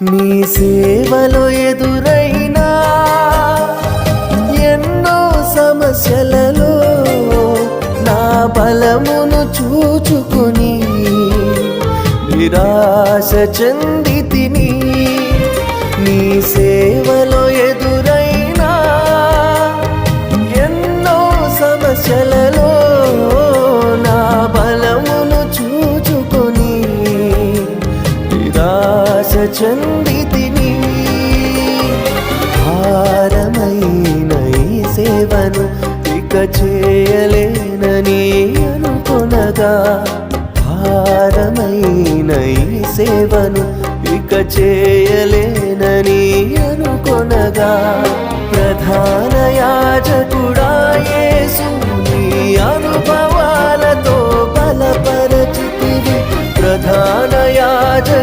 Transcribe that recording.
నీ సేవలో ఎదురైనా ఎన్నో సమస్యలలో నా బలమును చూచుకుని నిరాశ చెందితిని. నీ సేవలో ఎదురైనా ఎన్నో సమస్యలలో నా బలమును చూచుకుని నిరాశ చెందితిని. భారమైన ఈ సేవను ఇక చేయలేనని అనుకొనగా, భారమైన ఈ సేవను ఇక చేయలేనని అనుకొనగా, ప్రధాన యాజకుడా యేసు నీ అనుభవాలతో బలపరచితివి. ప్రధాన యాజకుడా